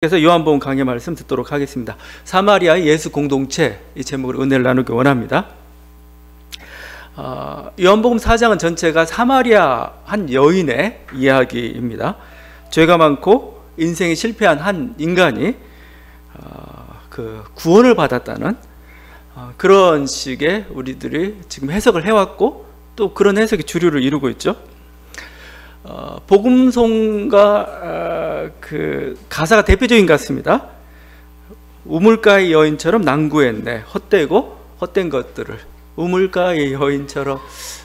그래서 요한복음 강의 말씀 듣도록 하겠습니다. 사마리아의 예수 공동체, 이 제목으로 은혜를 나누기 원합니다. 요한복음 4장은 전체가 사마리아 한 여인의 이야기입니다. 죄가 많고 인생이 실패한 한 인간이 그 구원을 받았다는 그런 식의 우리들이 지금 해석을 해왔고, 또 그런 해석이 주류를 이루고 있죠. 복음송가 그 가사가 대표적인 것 같습니다. 우물가의 여인처럼 난구했네. 헛되고 헛된 것들을 우물가의 여인처럼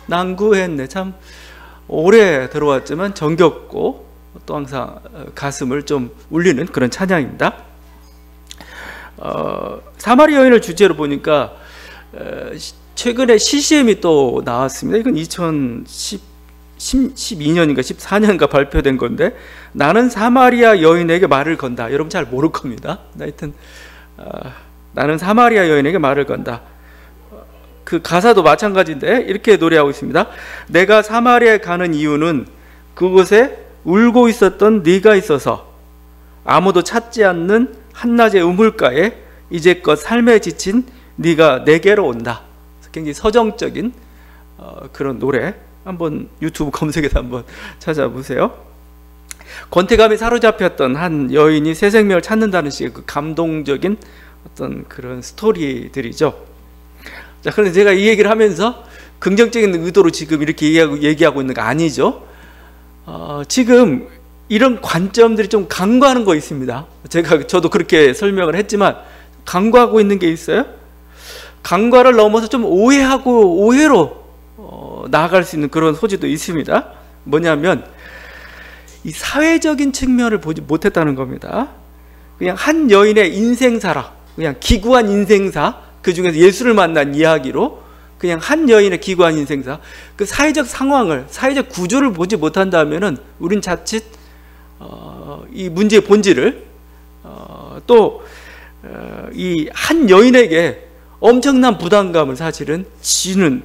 난구했네. 참 오래 들어왔지만 정겹고 또 항상 가슴을 좀 울리는 그런 찬양입니다. 사마리아 여인을 주제로 보니까 최근에 CCM이 또 나왔습니다. 이건 2012년인가 14년인가 발표된 건데, 나는 사마리아 여인에게 말을 건다. 여러분 잘 모를 겁니다. 하여튼 나는 사마리아 여인에게 말을 건다. 그 가사도 마찬가지인데 이렇게 노래하고 있습니다. 내가 사마리아에 가는 이유는 그곳에 울고 있었던 네가 있어서, 아무도 찾지 않는 한낮의 우물가에 이제껏 삶에 지친 네가 내게로 온다. 굉장히 서정적인 그런 노래, 한번 유튜브 검색해서 한번 찾아보세요. 권태감에 사로잡혔던 한 여인이 새 생명을 찾는다는 식의 그 감동적인 어떤 그런 스토리들이죠. 자, 그런데 제가 이 얘기를 하면서 긍정적인 의도로 지금 이렇게 얘기하고 있는 거 아니죠. 지금 이런 관점들이 좀 간과하는 거 있습니다. 저도 그렇게 설명을 했지만 간과하고 있는 게 있어요. 간과를 넘어서 좀 오해로 나아갈 수 있는 그런 소지도 있습니다. 뭐냐면 이 사회적인 측면을 보지 못했다는 겁니다. 그냥 한 여인의 인생사라, 그냥 기구한 인생사, 그 중에서 예수를 만난 이야기로 그냥 한 여인의 기구한 인생사, 그 사회적 상황을, 사회적 구조를 보지 못한다면은 우린 자칫 이 문제의 본질을 또 이 한 여인에게 엄청난 부담감을 사실은 지우는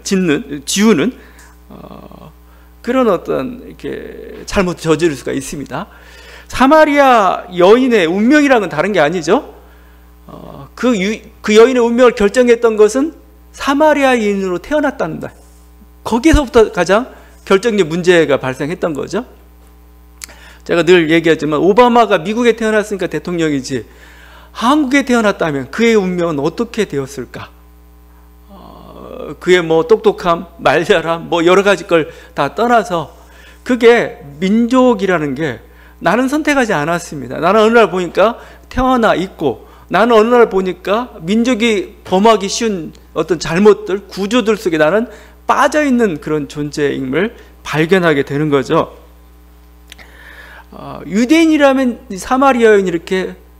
그런 어떤 이렇게 잘못 저지를 수가 있습니다. 사마리아 여인의 운명이랑은 다른 게 아니죠. 그 여인의 운명을 결정했던 것은 사마리아인으로 태어났다는 것. 거기서부터 가장 결정적 문제가 발생했던 거죠. 제가 늘 얘기하지만 오바마가 미국에 태어났으니까 대통령이지, 한국에 태어났다면 그의 운명은 어떻게 되었을까? 그의 뭐 똑똑함, 말잘함, 뭐 여러 가지 걸 다 떠나서 그게 민족이라는 게 나는 선택하지 않았습니다. 나는 어느 날 보니까 태어나 있고, 나는 어느 날 보니까 민족이 범하기 쉬운 어떤 잘못들, 구조들 속에 나는 빠져있는 그런 존재임을 발견하게 되는 거죠. 유대인이라면 사마리아 여인이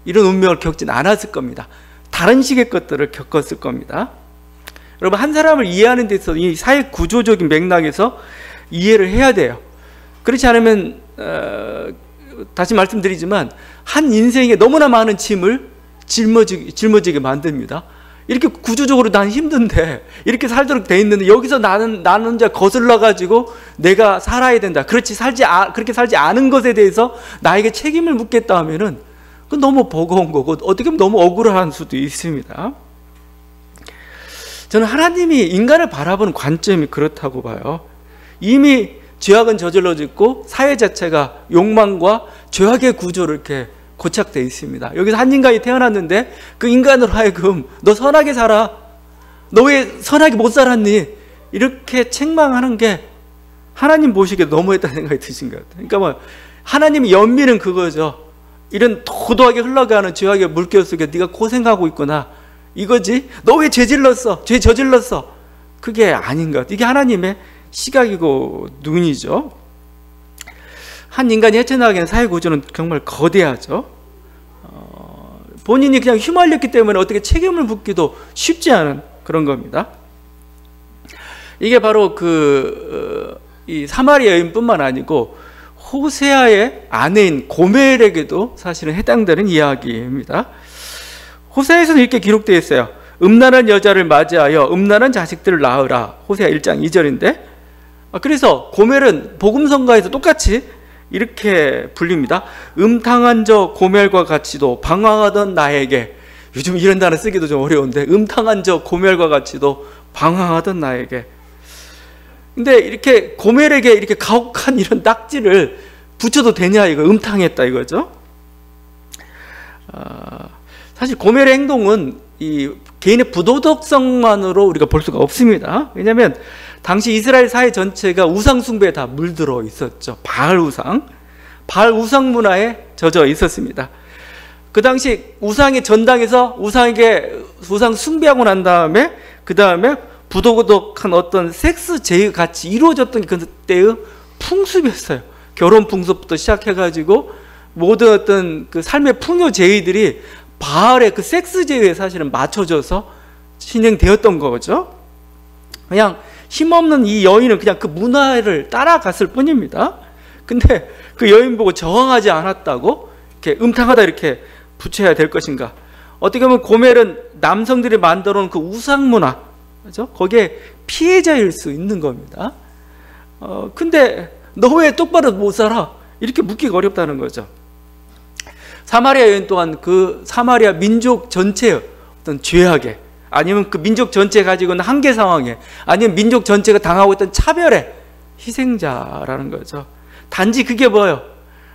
이런 운명을 겪진 않았을 겁니다. 다른 식의 것들을 겪었을 겁니다. 여러분, 한 사람을 이해하는 데 있어서 이 사회 구조적인 맥락에서 이해를 해야 돼요. 그렇지 않으면 다시 말씀드리지만 한 인생에 너무나 많은 짐을 짊어지게 만듭니다. 이렇게 구조적으로 난 힘든데, 이렇게 살도록 돼 있는데 여기서 나는 혼자 거슬러 가지고 내가 살아야 된다. 그렇게 살지 않은 것에 대해서 나에게 책임을 묻겠다 하면은 그건 너무 버거운 거고, 어떻게 보면 너무 억울한 수도 있습니다. 저는 하나님이 인간을 바라보는 관점이 그렇다고 봐요. 이미 죄악은 저질러졌고 사회 자체가 욕망과 죄악의 구조로 이렇게 고착되어 있습니다. 여기서 한 인간이 태어났는데 그 인간으로 하여금 너 선하게 살아, 너 왜 선하게 못 살았니? 이렇게 책망하는 게 하나님 보시기에 너무했다는 생각이 드신 것 같아요. 그러니까 뭐 하나님의 연민은 그거죠. 이런 도도하게 흘러가는 죄악의 물결 속에 네가 고생하고 있구나, 이거지. 너 왜 죄 저질렀어? 그게 아닌 것 같아요. 이게 하나님의 시각이고 눈이죠. 한 인간이 헤쳐나가기엔 사회 구조는 정말 거대하죠. 본인이 그냥 휘말렸기 때문에 어떻게 책임을 묻기도 쉽지 않은 그런 겁니다. 이게 바로 이 사마리아 여인뿐만 아니고 호세아의 아내인 고멜에게도 사실은 해당되는 이야기입니다. 호세아에서는 이렇게 기록되어 있어요. 음란한 여자를 맞이하여 음란한 자식들을 낳으라. 호세아 1장 2절인데, 그래서 고멜은 복음성가에서 똑같이 이렇게 불립니다. 음탕한 저 고멜과 같이도 방황하던 나에게, 요즘 이런 단어 쓰기도 좀 어려운데, 음탕한 저 고멜과 같이도 방황하던 나에게. 근데 이렇게 고멜에게 이렇게 가혹한 이런 낙지를 붙여도 되냐, 이거 음탕했다 이거죠. 사실 고멜의 행동은 이 개인의 부도덕성만으로 우리가 볼 수가 없습니다. 왜냐하면 당시 이스라엘 사회 전체가 우상 숭배에 다 물들어 있었죠. 바알 우상 문화에 젖어 있었습니다. 그 당시 우상의 전당에서 우상 숭배하고 난 다음에 그 다음에 부도덕한 어떤 섹스 제의가 같이 이루어졌던 그때의 풍습이었어요. 결혼 풍습부터 시작해가지고 모든 어떤 그 삶의 풍요 제의들이 바알의 그 섹스 제의에 사실은 맞춰져서 진행되었던 거죠. 그냥 힘없는 이 여인은 그냥 그 문화를 따라갔을 뿐입니다. 근데 그 여인 보고 저항하지 않았다고 이렇게 음탕하다 이렇게 붙여야 될 것인가? 어떻게 보면 고멜은 남성들이 만들어 놓은 그 우상 문화, 그죠? 거기에 피해자일 수 있는 겁니다. 근데 너 왜 똑바로 못 살아? 이렇게 묻기가 어렵다는 거죠. 사마리아 여인 또한 그 사마리아 민족 전체의 어떤 죄악에, 아니면 그 민족 전체가 가지고 있는 한계 상황에, 아니면 민족 전체가 당하고 있던 차별의 희생자라는 거죠. 단지 그게 뭐예요?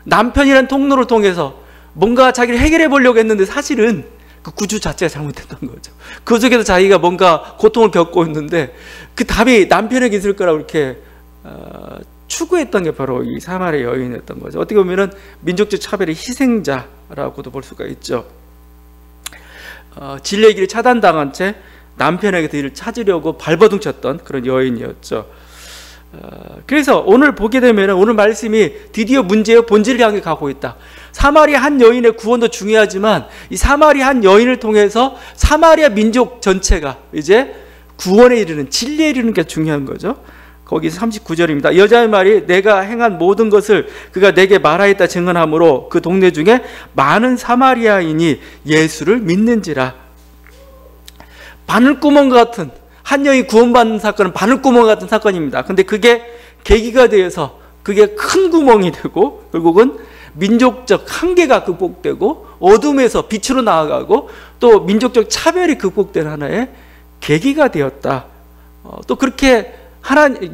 남편이라는 통로를 통해서 뭔가 자기를 해결해 보려고 했는데 사실은 그 구주 자체가 잘못했던 거죠. 그 속에서 자기가 뭔가 고통을 겪고 있는데 그 답이 남편에게 있을 거라고 이렇게 추구했던 게 바로 이 사마리아 여인이었던 거죠. 어떻게 보면은 민족적 차별의 희생자라고도 볼 수가 있죠. 진리의 길이 차단당한 채 남편에게 그 일을 찾으려고 발버둥 쳤던 그런 여인이었죠. 그래서 오늘 보게 되면 오늘 말씀이 드디어 문제의 본질을 향해 가고 있다. 사마리아 한 여인의 구원도 중요하지만 이 사마리아 한 여인을 통해서 사마리아 민족 전체가 이제 구원에 이르는, 진리에 이르는 게 중요한 거죠. 거기서 39절입니다. 여자의 말이 내가 행한 모든 것을 그가 내게 말하였다 증언하므로 그 동네 중에 많은 사마리아인이 예수를 믿는지라. 바늘구멍 같은, 한 여인이 구원받는 사건은 바늘구멍 같은 사건입니다. 근데 그게 계기가 되어서 그게 큰 구멍이 되고 결국은 민족적 한계가 극복되고 어둠에서 빛으로 나아가고 또 민족적 차별이 극복된 하나의 계기가 되었다. 또 그렇게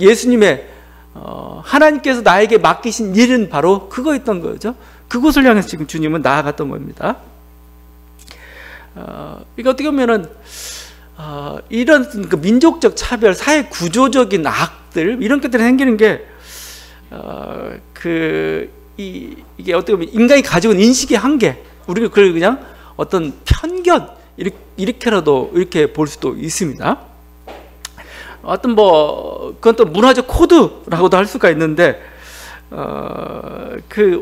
예수님의 하나님께서 나에게 맡기신 일은 바로 그거였던 거죠. 그곳을 향해서 지금 주님은 나아갔던 겁니다. 이거 어떻게 보면은 이런 그 민족적 차별, 사회 구조적인 악들 이런 것들이 생기는 게 이게 어떻게 보면 인간이 가지고 있는 인식의 한계, 우리가 그걸 그냥 어떤 편견 이렇게라도 이렇게 볼 수도 있습니다. 어떤 그건 또 문화적 코드라고도 할 수가 있는데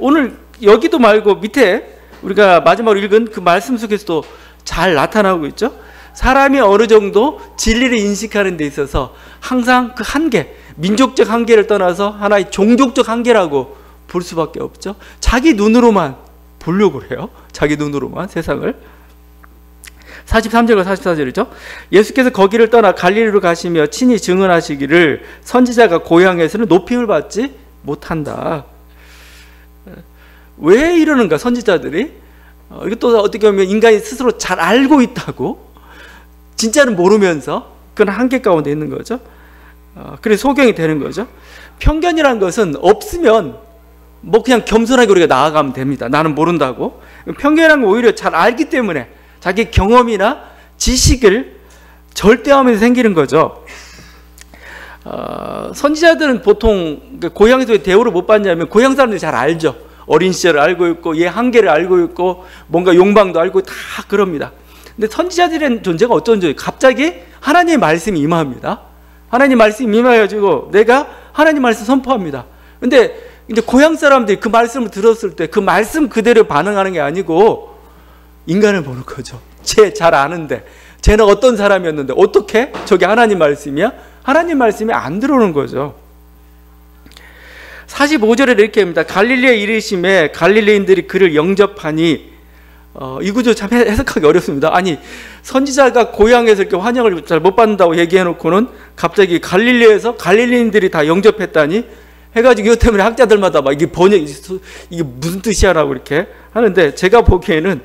오늘 여기도 말고 밑에 우리가 마지막으로 읽은 그 말씀 속에서도 잘 나타나고 있죠. 사람이 어느 정도 진리를 인식하는 데 있어서 항상 그 한계, 민족적 한계를 떠나서 하나의 종족적 한계라고 볼 수밖에 없죠. 자기 눈으로만 보려고 해요. 자기 눈으로만 세상을. 43절과 44절이죠. 예수께서 거기를 떠나 갈릴리로 가시며 친히 증언하시기를 선지자가 고향에서는 높임을 받지 못한다. 왜 이러는가 선지자들이? 이것도 어떻게 보면 인간이 스스로 잘 알고 있다고, 진짜는 모르면서 그런 한계 가운데 있는 거죠. 그래서 소경이 되는 거죠. 편견이라는 것은 없으면 그냥 겸손하게 우리가 나아가면 됩니다. 나는 모른다고. 편견이라는 건 오히려 잘 알기 때문에 자기 경험이나 지식을 절대화하면서 생기는 거죠. 선지자들은 보통 고향에서 왜 대우를 못 받냐면 고향 사람들이 잘 알죠. 어린 시절을 알고 있고 얘 한계를 알고 있고 뭔가 욕망도 알고 다 그럽니다. 근데 선지자들의 존재가 어떤 존재예요? 갑자기 하나님의 말씀이 임합니다. 하나님 말씀이 임해가지고 내가 하나님 말씀 선포합니다. 근데 이제 고향 사람들이 그 말씀을 들었을 때 그 말씀 그대로 반응하는 게 아니고 인간을 보는 거죠. 쟤 잘 아는데, 쟤는 어떤 사람이었는데 어떻게 저게 하나님 말씀이야? 하나님 말씀이 안 들어오는 거죠. 45절에 이렇게 합니다. 갈릴리에 이르심에 갈릴리인들이 그를 영접하니, 이 구조 참 해석하기 어렵습니다. 아니, 선지자가 고향에서 이렇게 환영을 잘 못 받는다고 얘기해 놓고는 갑자기 갈릴리에서 갈릴리인들이 다 영접했다니 해가지고 이것 때문에 학자들마다 막 이게 이게 무슨 뜻이야라고 이렇게 하는데, 제가 보기에는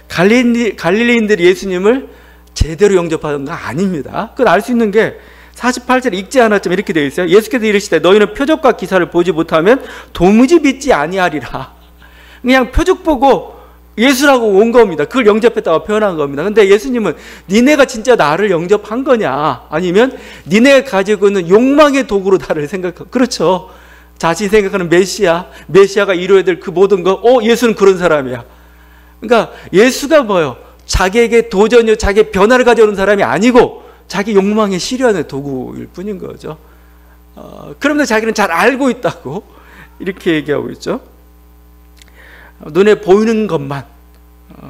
갈릴리인들이 예수님을 제대로 영접하는 건 아닙니다. 그건 알 수 있는 게 48절에 읽지 않았지만 이렇게 되어 있어요. 예수께서 이르시되 너희는 표적과 기사를 보지 못하면 도무지 믿지 아니하리라. 그냥 표적 보고 예수라고 온 겁니다. 그걸 영접했다고 표현한 겁니다. 근데 예수님은 니네가 진짜 나를 영접한 거냐, 아니면 니네가 가지고 있는 욕망의 도구로 나를 생각하고, 그렇죠, 자신이 생각하는 메시아가 이루어야 될 그 모든 거, 예수는 그런 사람이야. 그러니까 예수가 뭐예요? 자기에게 도전이요, 자기의 변화를 가져오는 사람이 아니고 자기 욕망의 실현의 도구일 뿐인 거죠. 그러면서 자기는 잘 알고 있다고 이렇게 얘기하고 있죠. 눈에 보이는 것만,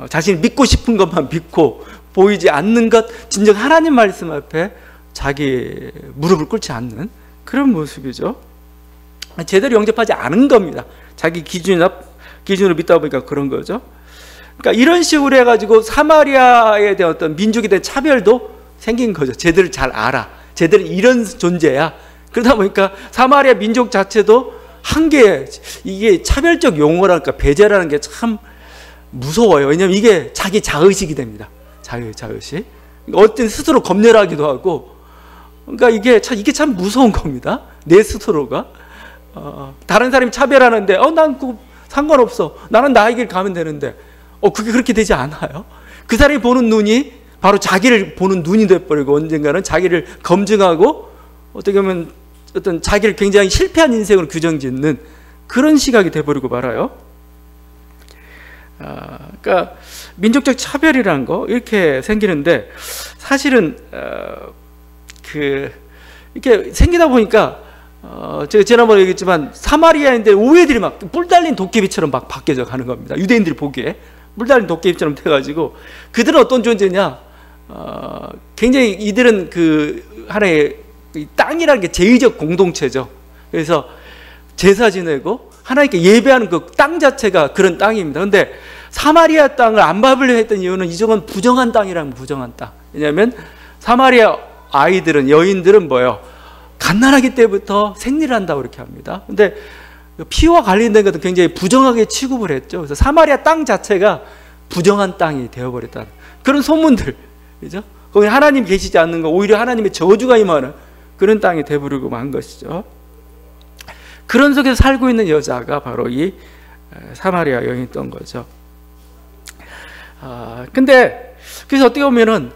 자신이 믿고 싶은 것만 믿고, 보이지 않는 것, 진정 하나님 말씀 앞에 자기 무릎을 꿇지 않는 그런 모습이죠. 제대로 영접하지 않은 겁니다. 자기 기준으로 믿다 보니까 그런 거죠. 그러니까 이런 식으로 해가지고 사마리아에 대한 어떤 민족에 대한 차별도 생긴 거죠. 쟤들을 잘 알아, 쟤들은 이런 존재야. 그러다 보니까 사마리아 민족 자체도 한계, 이게 차별적 용어랄까, 배제라는 게 참 무서워요. 왜냐하면 이게 자기 자의식이 됩니다. 자의식. 어떤 스스로 검열하기도 하고, 그러니까 이게 참 무서운 겁니다. 내 스스로가 다른 사람이 차별하는데 난 그거 상관없어, 나는 나의 길 가면 되는데, 그게 그렇게 되지 않아요. 그 사람이 보는 눈이 바로 자기를 보는 눈이 돼버리고, 언젠가는 자기를 검증하고 어떻게 보면 어떤 자기를 굉장히 실패한 인생으로 규정짓는 그런 시각이 돼버리고 말아요. 그러니까 민족적 차별이라는 거 이렇게 생기는데, 사실은 이렇게 생기다 보니까 제가 지난번에 얘기했지만 사마리아인데 오해들이 막 뿔 달린 도깨비처럼 막 바뀌어져 가는 겁니다. 유대인들이 보기에 뿔 달린 도깨비처럼 돼가지고, 그들은 어떤 존재냐, 굉장히 이들은 그 하나의 땅이라는 게 제의적 공동체죠. 그래서 제사 지내고 하나님께 예배하는 그 땅 자체가 그런 땅입니다. 근데 사마리아 땅을 안 밟으려 했던 이유는 이쪽은 부정한 땅이라면 부정한 땅. 왜냐하면 사마리아 아이들은, 여인들은 뭐예요? 갓난아기 때부터 생리를 한다고 이렇게 합니다. 근데 피와 관련된 것은 굉장히 부정하게 취급을 했죠. 그래서 사마리아 땅 자체가 부정한 땅이 되어버렸다, 그런 소문들, 그죠? 거기 하나님 계시지 않는 거, 오히려 하나님의 저주가 임하는 그런 땅이 되어버리고 만 것이죠. 그런 속에서 살고 있는 여자가 바로 이 사마리아 여인이었던 거죠. 근데 그래서 어떻게 보면은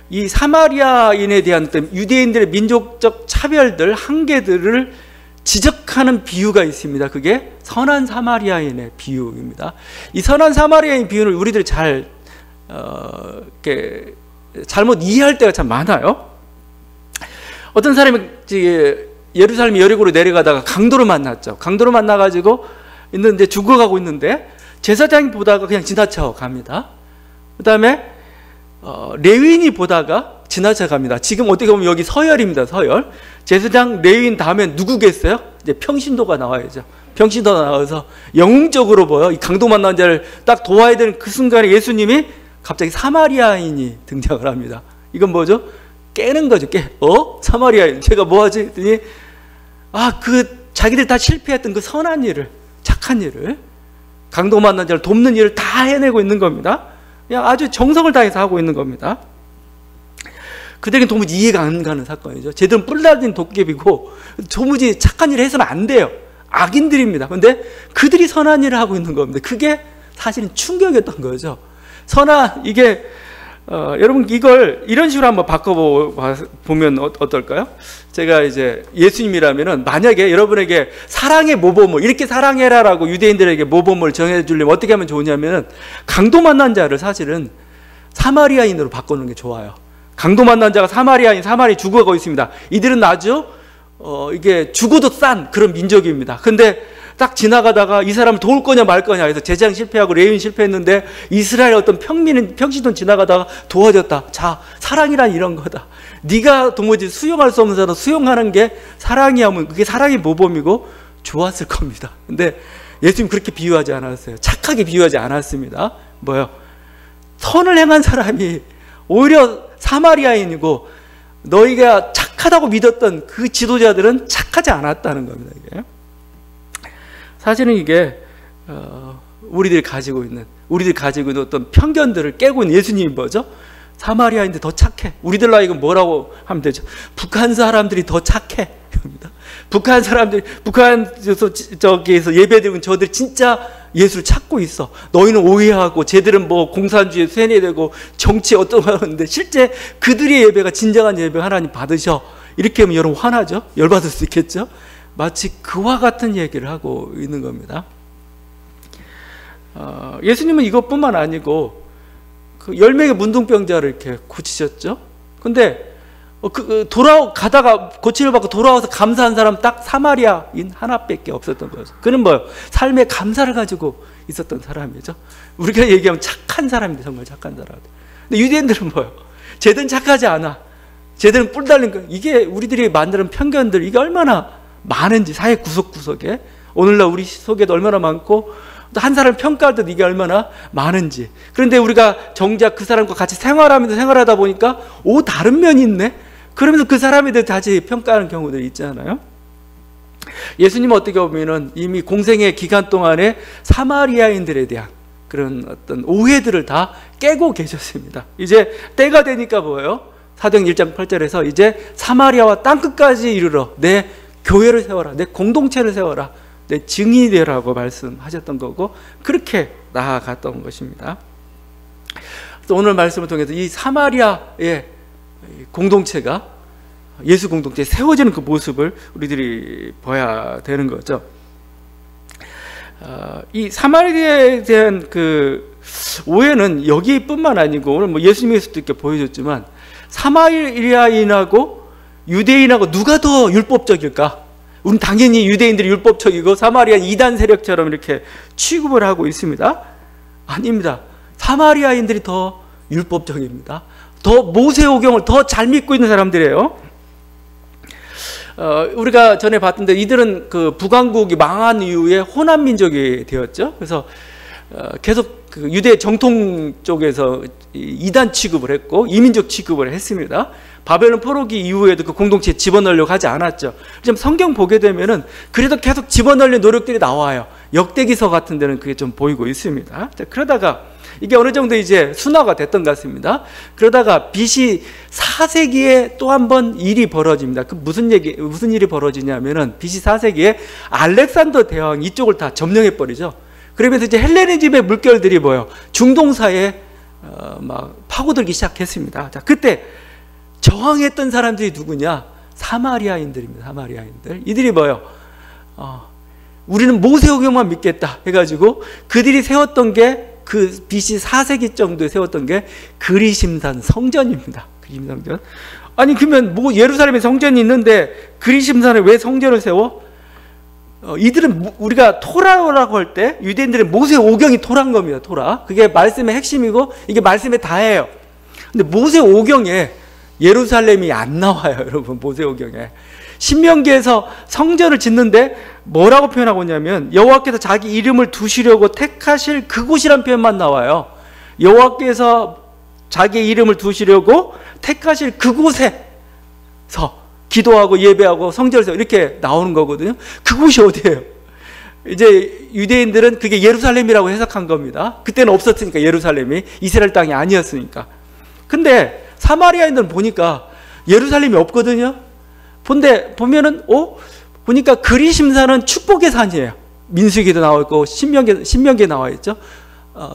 이 사마리아인에 대한 유대인들의 민족적 차별들, 한계들을 지적하는 비유가 있습니다. 그게 선한 사마리아인의 비유입니다. 이 선한 사마리아인 비유를 우리들이 이렇게 잘못 이해할 때가 참 많아요. 어떤 사람이 예루살렘 여리고로 내려가다가 강도를 만났죠. 강도를 만나가지고 있는데 죽어가고 있는데 제사장이 보다가 그냥 지나쳐 갑니다. 그 다음에 레위인이 보다가 지나쳐 갑니다. 지금 어떻게 보면 여기 서열입니다. 서열. 제사장, 레위인 다음에 누구겠어요? 이제 평신도가 나와야죠. 평신도가 나와서 영웅적으로 보여. 이 강도 만난 자를 딱 도와야 되는 그 순간에 예수님이 갑자기 사마리아인이 등장을 합니다. 이건 뭐죠? 깨는 거죠. 사마리아인, 제가 뭐 하지? 했더니 자기들 다 실패했던 그 선한 일을, 착한 일을, 강도 만난 자를 돕는 일을 다 해내고 있는 겁니다. 그냥 아주 정성을 다해서 하고 있는 겁니다. 그들에겐 도무지 이해가 안 가는 사건이죠. 쟤들은 뿔 달린 도깨비고 도무지 착한 일을 해서는 안 돼요. 악인들입니다. 그런데 그들이 선한 일을 하고 있는 겁니다. 그게 사실은 충격이었던 거죠. 이게 여러분 이걸 이런 식으로 한번 바꿔보면 어떨까요? 제가 이제 예수님이라면은 만약에 여러분에게 사랑의 모범을, 이렇게 사랑해라라고 유대인들에게 모범을 정해주려면 어떻게 하면 좋으냐면은 강도 만난 자를 사실은 사마리아인으로 바꾸는 게 좋아요. 강도 만난 자가 사마리아인, 사마리 죽어가고 있습니다. 이들은 아주 이게 죽어도 싼 그런 민족입니다. 근데 딱 지나가다가 이 사람을 도울 거냐 말 거냐 해서 제사장 실패하고 레위인 실패했는데 이스라엘 어떤 평신도 지나가다가 도와줬다. 자, 사랑이란 이런 거다. 네가 도무지 수용할 수 없는 사람 수용하는 게 사랑이야 하면 그게 사랑의 모범이고 좋았을 겁니다. 근데 예수님 그렇게 비유하지 않았어요. 착하게 비유하지 않았습니다. 뭐요? 선을 행한 사람이 오히려 사마리아인이고 너희가 착하다고 믿었던 그 지도자들은 착하지 않았다는 겁니다. 이게. 사실은 이게 우리들이 가지고 있는 어떤 편견들을 깨고 있는 예수님이 뭐죠? 사마리아인데 더 착해. 우리들로 하여금 뭐라고 하면 되죠? 북한 사람들이 더 착해. 북한 사람들이 저기에서 예배드리는 저들 진짜 예수를 찾고 있어. 너희는 오해하고 쟤들은 뭐 공산주의에 세뇌되고 정치에 어떤 거 하는데 실제 그들의 예배가 진정한 예배 하나님 받으셔. 이렇게 하면 여러분 화나죠? 열받을 수 있겠죠? 마치 그와 같은 얘기를 하고 있는 겁니다. 예수님은 이것뿐만 아니고 그 10명의 문둥병자를 이렇게 고치셨죠. 근데 가다가 고침을 받고 돌아와서 감사한 사람 딱 사마리아인 하나밖에 없었던 거죠. 그는 뭐예요? 삶의 감사를 가지고 있었던 사람이죠. 우리가 얘기하면 착한 사람인데, 정말 착한 사람. 근데 유대인들은 뭐예요? 쟤들은 착하지 않아. 쟤들은 뿔 달린 거. 이게 우리들이 만드는 편견들, 이게 얼마나 많은지, 사회 구석구석에 오늘날 우리 속에도 얼마나 많고 또 한 사람 평가할 때 이게 얼마나 많은지. 그런데 우리가 정작 그 사람과 같이 생활하다 보니까 다른 면이 있네. 그러면서 그 사람에 대해 다시 평가하는 경우들이 있잖아요. 예수님은 어떻게 보면은 이미 공생의 기간 동안에 사마리아인들에 대한 그런 어떤 오해들을 다 깨고 계셨습니다. 이제 때가 되니까 뭐예요? 사도행 1장 8절에서 이제 사마리아와 땅끝까지 이르러 내 교회를 세워라, 내 공동체를 세워라, 내 증인이 되라고 말씀하셨던 거고, 그렇게 나아갔던 것입니다. 그래서 오늘 말씀을 통해서 이 사마리아의 공동체가 예수 공동체에 세워지는 그 모습을 우리들이 봐야 되는 거죠. 이 사마리아에 대한 그 오해는 여기뿐만 아니고 오늘 뭐 예수님에서도 이렇게 보여줬지만 사마리아인하고 유대인하고 누가 더 율법적일까? 우리는 당연히 유대인들이 율법적이고 사마리아 이단 세력처럼 이렇게 취급을 하고 있습니다. 아닙니다. 사마리아인들이 더 율법적입니다. 더 모세오경을 더 잘 믿고 있는 사람들이에요. 우리가 전에 봤던데 이들은 그 북왕국이 망한 이후에 호남 민족이 되었죠. 그래서 계속 그 유대 정통 쪽에서 이단 취급을 했고 이민족 취급을 했습니다. 바벨론 포로기 이후에도 그 공동체에 집어넣으려고 하지 않았죠. 좀 성경 보게 되면은 그래도 계속 집어넣으려는 노력들이 나와요. 역대기서 같은 데는 그게 좀 보이고 있습니다. 자, 그러다가 이게 어느 정도 이제 순화가 됐던 것 같습니다. 그러다가 BC 4세기에 또 한 번 일이 벌어집니다. 그 무슨 일이 벌어지냐면은 BC 4세기에 알렉산더 대왕 이쪽을 다 점령해 버리죠. 그러면서 이제 헬레니즘의 물결들이 뭐예요? 중동사에 막 파고들기 시작했습니다. 자, 그때 저항했던 사람들이 누구냐? 사마리아인들입니다. 사마리아인들. 이들이 뭐예요? 우리는 모세오경만 믿겠다 해가지고 그들이 세웠던 게 그 BC 4세기 정도에 세웠던 게 그리심산 성전입니다. 그리심산 성전. 아니 그러면 뭐 예루살렘에 성전이 있는데 그리심산에 왜 성전을 세워? 이들은 우리가 토라라고 할 때 유대인들은 모세오경이 토라인 겁니다. 토라. 그게 말씀의 핵심이고 이게 말씀의 다예요. 근데 모세오경에 예루살렘이 안 나와요, 여러분. 모세오경에 신명기에서 성전을 짓는데 뭐라고 표현하고 있냐면 여호와께서 자기 이름을 두시려고 택하실 그곳이란 표현만 나와요. 여호와께서 자기 이름을 두시려고 택하실 그곳에서 기도하고 예배하고 성전을 세워 이렇게 나오는 거거든요. 그곳이 어디예요? 이제 유대인들은 그게 예루살렘이라고 해석한 겁니다. 그때는 없었으니까, 예루살렘이 이스라엘 땅이 아니었으니까. 근데 사마리아인들은 보니까 예루살렘이 없거든요. 근데 보면은 보니까 그리심산은 축복의 산이에요. 민수기도 나와 있고 신명기에 나와 있죠.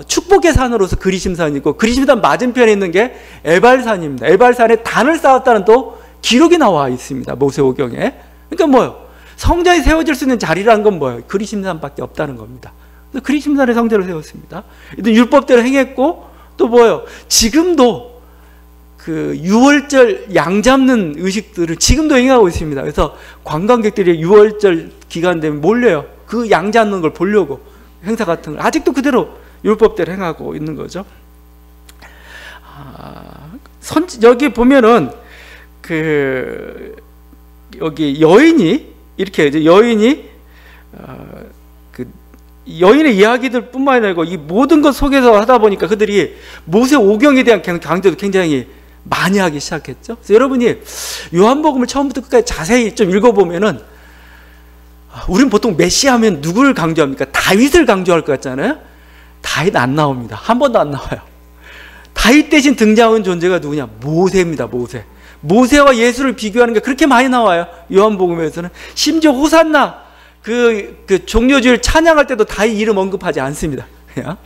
축복의 산으로서 그리심산이고, 그리심산 맞은편에 있는 게 에발산입니다. 에발산에 단을 쌓았다는 또 기록이 나와 있습니다. 모세오경에. 그러니까 뭐예요? 성전이 세워질 수 있는 자리라는 건 뭐예요? 그리심산밖에 없다는 겁니다. 그래서 그리심산에 성전을 세웠습니다. 이들 율법대로 행했고, 또 뭐예요? 지금도 그 유월절 양 잡는 의식들을 지금도 행하고 있습니다. 그래서 관광객들이 유월절 기간 되면 몰려요. 그 양 잡는 걸 보려고, 행사 같은 걸 아직도 그대로 율법대로 행하고 있는 거죠. 여기 보면은 여기 여인이 이렇게 이제 여인의 이야기들뿐만 아니고 이 모든 것 속에서 하다 보니까 그들이 모세오경에 대한 강조도 굉장히 많이 하기 시작했죠. 그래서 여러분이 요한복음을 처음부터 끝까지 자세히 좀 읽어보면은 우리는 보통 메시아 하면 누구를 강조합니까? 다윗을 강조할 것 같잖아요. 다윗 안 나옵니다. 한 번도 안 나와요. 다윗 대신 등장한 존재가 누구냐? 모세입니다. 모세. 모세와 예수를 비교하는 게 그렇게 많이 나와요. 요한복음에서는. 심지어 호산나 그 종려주일 찬양할 때도 다윗 이름 언급하지 않습니다. 그냥.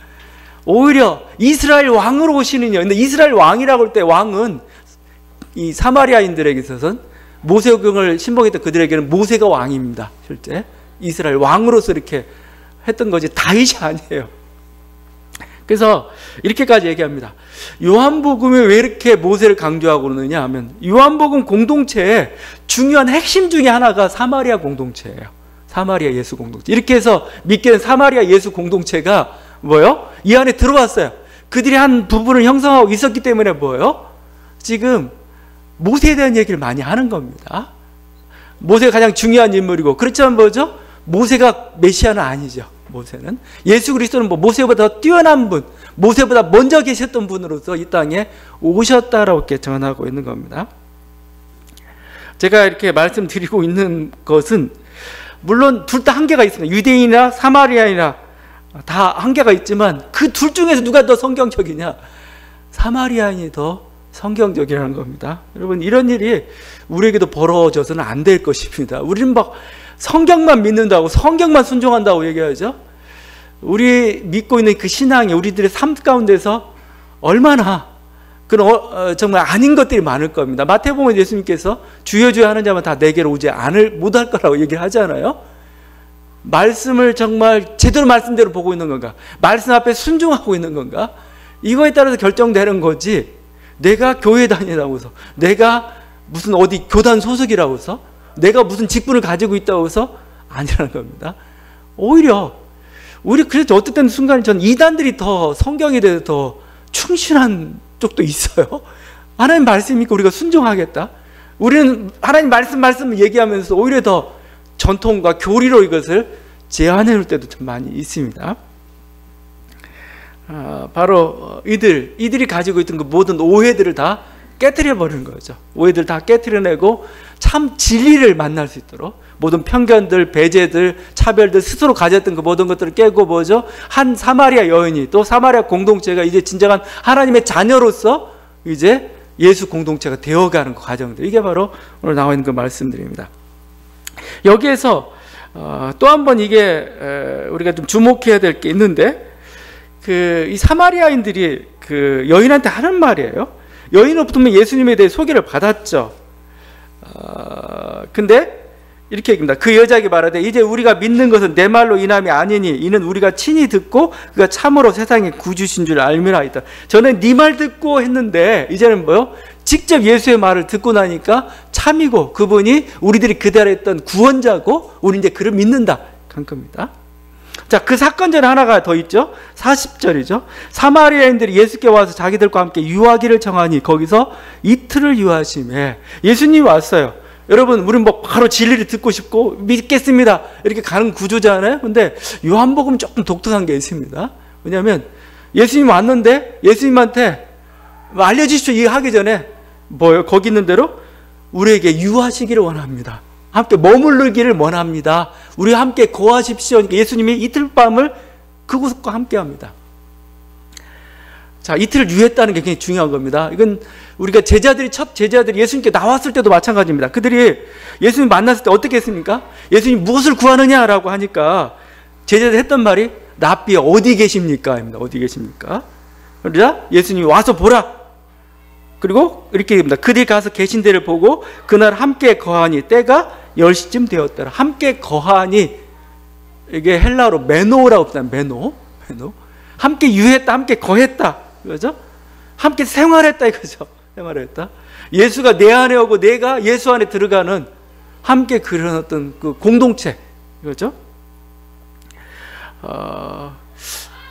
오히려 이스라엘 왕으로 오시는요. 근데 이스라엘 왕이라고 할 때 왕은 이 사마리아인들에게 있어서는 모세경을 신봉했던 그들에게는 모세가 왕입니다. 실제 이스라엘 왕으로서 이렇게 했던 거지 다윗이 아니에요. 그래서 이렇게까지 얘기합니다. 요한복음에 왜 이렇게 모세를 강조하고 그러느냐 하면 요한복음 공동체의 중요한 핵심 중에 하나가 사마리아 공동체예요. 사마리아 예수 공동체. 이렇게 해서 믿게 된 사마리아 예수 공동체가 뭐요? 이 안에 들어왔어요. 그들이 한 부분을 형성하고 있었기 때문에 뭐요? 지금 모세에 대한 얘기를 많이 하는 겁니다. 모세가 가장 중요한 인물이고 그렇지만 뭐죠? 모세가 메시아는 아니죠. 모세는 예수 그리스도는 뭐 모세보다 더 뛰어난 분, 모세보다 먼저 계셨던 분으로서 이 땅에 오셨다라고 이렇게 전하고 있는 겁니다. 제가 이렇게 말씀드리고 있는 것은 물론 둘 다 한계가 있습니다. 유대인이나 사마리아인이나 다 한계가 있지만 그 둘 중에서 누가 더 성경적이냐? 사마리아인이 더 성경적이라는 겁니다. 여러분 이런 일이 우리에게도 벌어져서는 안 될 것입니다. 우리는 막 성경만 믿는다고 성경만 순종한다고 얘기하죠. 우리 믿고 있는 그 신앙이 우리들의 삶 가운데서 얼마나 그런 정말 아닌 것들이 많을 겁니다. 마태복음에 예수님께서 주여 주여 하는 자만 다 내게로 오지 못할 거라고 얘기를 하잖아요. 말씀을 정말 제대로 말씀대로 보고 있는 건가? 말씀 앞에 순종하고 있는 건가? 이거에 따라서 결정되는 거지. 내가 교회 다니라고 해서, 내가 무슨 어디 교단 소속이라고 해서, 내가 무슨 직분을 가지고 있다고 해서 아니라는 겁니다. 오히려 우리 그래서 어쨌든 순간 전 이단들이 더 성경에 대해서 더 충실한 쪽도 있어요. 하나님 말씀이니까 우리가 순종하겠다. 우리는 하나님 말씀 얘기하면서 오히려 더 전통과 교리로 이것을 제한해 놓을 때도 좀 많이 있습니다. 바로 이들이 가지고 있던 그 모든 오해들을 다 깨트려 버리는 거죠. 오해들 다 깨트려내고 참 진리를 만날 수 있도록 모든 편견들, 배제들, 차별들 스스로 가졌던 그 모든 것들을 깨고 뭐죠? 한 사마리아 여인이 또 사마리아 공동체가 이제 진정한 하나님의 자녀로서 이제 예수 공동체가 되어가는 그 과정들. 이게 바로 오늘 나와 있는 그 말씀들입니다. 여기에서 또 한 번 이게 우리가 좀 주목해야 될 게 있는데 이 사마리아인들이 그 여인한테 하는 말이에요. 여인으로부터 예수님에 대해 소개를 받았죠. 근데 이렇게 얘기합니다. 그 여자에게 말하되 이제 우리가 믿는 것은 내 말로 인함이 아니니 이는 우리가 친히 듣고 그가 참으로 세상의 구주신 줄 알미라이다. 저는 네 말 듣고 했는데 이제는 뭐요? 직접 예수의 말을 듣고 나니까 참이고 그분이 우리들이 기다렸던 구원자고 우리 이제 그를 믿는다 한 겁니다. 자, 그 사건 전에 하나가 더 있죠. 40절이죠. 사마리아인들이 예수께 와서 자기들과 함께 유하기를 청하니 거기서 이틀을 유하심에 예수님이 왔어요. 여러분, 우리는 뭐 바로 진리를 듣고 싶고 믿겠습니다 이렇게 가는 구조잖아요. 근데 요한복음 조금 독특한 게 있습니다. 왜냐하면 예수님 왔는데 예수님한테 알려주십시오 이 하기 전에 뭐요? 거기 있는 대로 우리에게 유하시기를 원합니다. 함께 머무르기를 원합니다. 우리 함께 거하십시오. 그러니까 예수님이 이틀 밤을 그곳과 함께 합니다. 자, 이틀을 유했다는 게 굉장히 중요한 겁니다. 이건 우리가 첫 제자들이 예수님께 나왔을 때도 마찬가지입니다. 그들이 예수님 만났을 때 어떻게 했습니까? 예수님 무엇을 구하느냐라고 하니까 제자들이 했던 말이 랍비 어디 계십니까? 입니다. 어디 계십니까? 그러자 예수님이 와서 보라. 그리고 이렇게 얘기합니다. 그들이 가서 계신 데를 보고 그날 함께 거하니 때가 10시쯤 되었더라. 함께 거하니 이게 헬라어로 메노라고 합니다. 메노. 함께 유했다. 함께 거했다. 그죠? 함께 생활했다 이거죠. 생활했다. 예수가 내 안에 오고 내가 예수 안에 들어가는 함께 그런 어떤 그 공동체. 이거죠?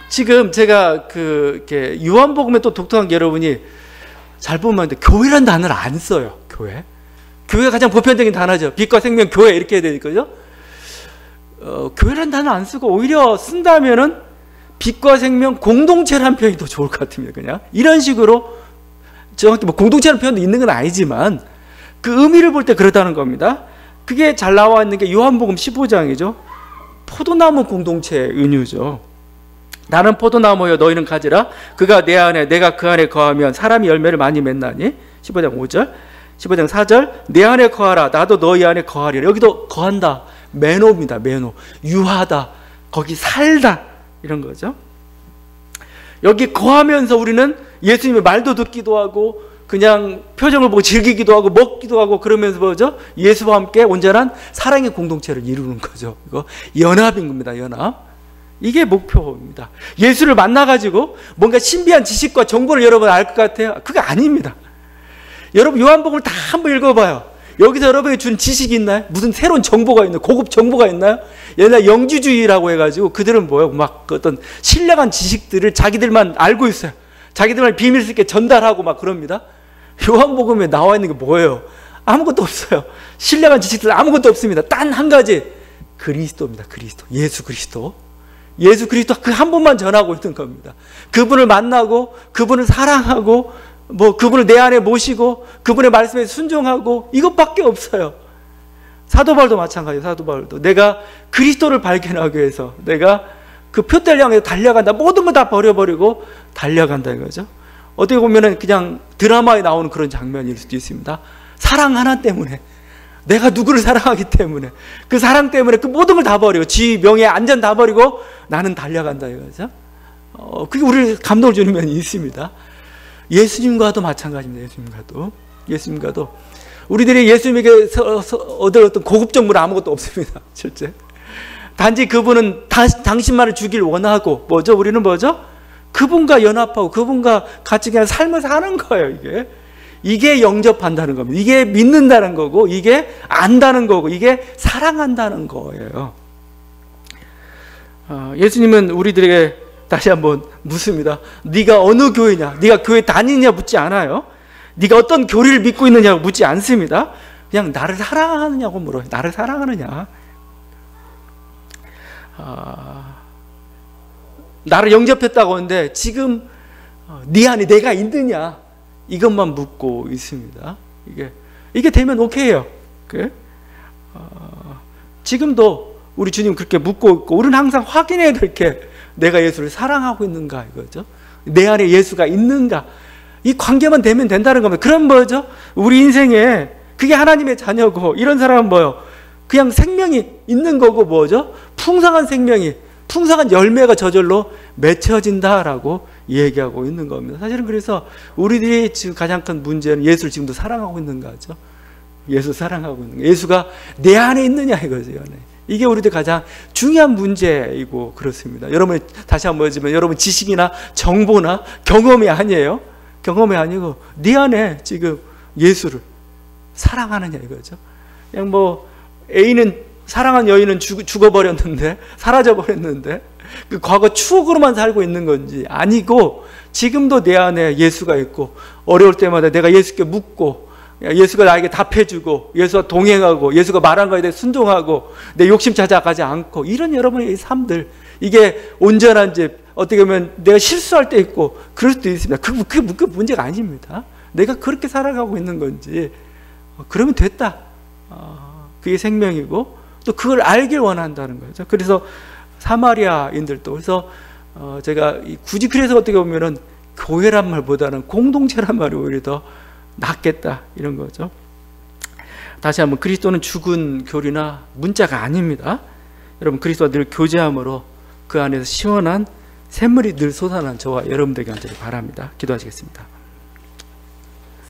지금 제가 이렇게 요한복음에 또 독특한 게 여러분이 잘 보면 교회라는 단어를 안 써요. 교회가 가장 보편적인 단어죠. 빛과 생명 교회 이렇게 해야 되니까요. 교회라는 단어 안 쓰고 오히려 쓴다면은 빛과 생명 공동체라는 표현이 더 좋을 것 같습니다. 그냥 이런 식으로 정확히 뭐 공동체라는 표현도 있는 건 아니지만 그 의미를 볼 때 그렇다는 겁니다. 그게 잘 나와 있는 게 요한복음 15장이죠. 포도나무 공동체의 은유죠. 나는 포도나무여 너희는 가지라. 그가 내 안에 내가 그 안에 거하면 사람이 열매를 많이 맺나니. 15장 5절 15장 4절 내 안에 거하라 나도 너희 안에 거하리라. 여기도 거한다. 매노입니다. 매노. 유하다. 거기 살다. 이런 거죠. 여기 거하면서 우리는 예수님의 말도 듣기도 하고 그냥 표정을 보고 즐기기도 하고 먹기도 하고 그러면서 뭐죠? 예수와 함께 온전한 사랑의 공동체를 이루는 거죠. 이거 연합인 겁니다. 연합. 이게 목표입니다. 예수를 만나가지고 뭔가 신비한 지식과 정보를 여러분 알 것 같아요? 그게 아닙니다. 여러분 요한복음을 다 한번 읽어봐요. 여기서 여러분이 준 지식이 있나요? 무슨 새로운 정보가 있나요? 고급 정보가 있나요? 옛날 영지주의라고 해가지고 그들은 뭐예요? 막 어떤 신령한 지식들을 자기들만 알고 있어요. 자기들만 비밀스럽게 전달하고 막 그럽니다. 요한복음에 나와 있는 게 뭐예요? 아무것도 없어요. 신령한 지식들 아무것도 없습니다. 단 한 가지, 그리스도입니다. 그리스도. 예수 그리스도. 예수 그리스도 그 한 분만 전하고 있는 겁니다. 그분을 만나고 그분을 사랑하고 뭐 그분을 내 안에 모시고 그분의 말씀에 순종하고 이것밖에 없어요. 사도 바울도 마찬가지예요. 사도 바울도 내가 그리스도를 발견하기 위해서 내가 그 표대를 향해 달려간다. 모든 걸 다 버려버리고 달려간다 이거죠. 어떻게 보면은 그냥 드라마에 나오는 그런 장면일 수도 있습니다. 사랑 하나 때문에, 내가 누구를 사랑하기 때문에, 그 사랑 때문에 그 모든 걸 다 버리고 지위, 명예, 안전 다 버리고 나는 달려간다 이거죠. 그게 우리를 감동을 주는 면이 있습니다. 예수님과도 마찬가지입니다. 예수님과도 우리들이 예수님에게 얻을 어떤 고급 정보는 아무것도 없습니다. 실제 단지 그분은 당신만을 주길 원하고 뭐죠? 우리는 뭐죠? 그분과 연합하고 그분과 같이 그냥 삶을 사는 거예요. 이게 영접한다는 겁니다. 이게 믿는다는 거고 이게 안다는 거고 이게 사랑한다는 거예요. 예수님은 우리들에게 다시 한번 묻습니다. 네가 어느 교회냐? 네가 교회 다니냐 묻지 않아요. 네가 어떤 교리를 믿고 있느냐고 묻지 않습니다. 그냥 나를 사랑하느냐고 물어요. 나를 사랑하느냐? 나를 영접했다고 하는데 지금 네 안에 내가 있느냐? 이것만 묻고 있습니다. 이게 되면 오케이예요. 지금도 우리 주님 그렇게 묻고 있고 우리는 항상 확인해야 될 게 내가 예수를 사랑하고 있는가 이거죠. 내 안에 예수가 있는가. 이 관계만 되면 된다는 겁니다. 그럼 뭐죠? 우리 인생에 그게 하나님의 자녀고 이런 사람은 뭐요? 그냥 생명이 있는 거고 뭐죠? 풍성한 생명이 풍성한 열매가 저절로 맺혀진다라고 얘기하고 있는 겁니다. 사실은 그래서 우리들이 지금 가장 큰 문제는 예수를 지금도 사랑하고 있는가죠. 예수 사랑하고 있는 거. 예수가 내 안에 있느냐 이거죠. 이게 우리들 가장 중요한 문제이고 그렇습니다. 여러분 다시 한번 보지만 여러분 지식이나 정보나 경험이 아니에요. 경험이 아니고 네 안에 지금 예수를 사랑하느냐 이거죠. 그냥 뭐 A는 사랑한 여인은 죽어버렸는데 사라져버렸는데 그 과거 추억으로만 살고 있는 건지 아니고 지금도 내 안에 예수가 있고 어려울 때마다 내가 예수께 묻고 예수가 나에게 답해주고 예수와 동행하고 예수가 말한 거에 대해 순종하고 내 욕심 찾아가지 않고 이런 여러분의 삶들 이게 온전한지 어떻게 보면 내가 실수할 때 있고 그럴 수도 있습니다. 그게 문제가 아닙니다. 내가 그렇게 살아가고 있는 건지 그러면 됐다. 그게 생명이고 또 그걸 알길 원한다는 거죠. 그래서 사마리아인들도 그래서 제가 굳이 그래서 어떻게 보면은 교회란 말보다는 공동체란 말이 오히려 더 낫겠다 이런 거죠. 다시 한번 그리스도는 죽은 교리나 문자가 아닙니다. 여러분 그리스도와 늘 교제함으로 그 안에서 시원한 샘물이 늘 솟아난 저와 여러분들에게 앉기를 바랍니다. 기도하시겠습니다.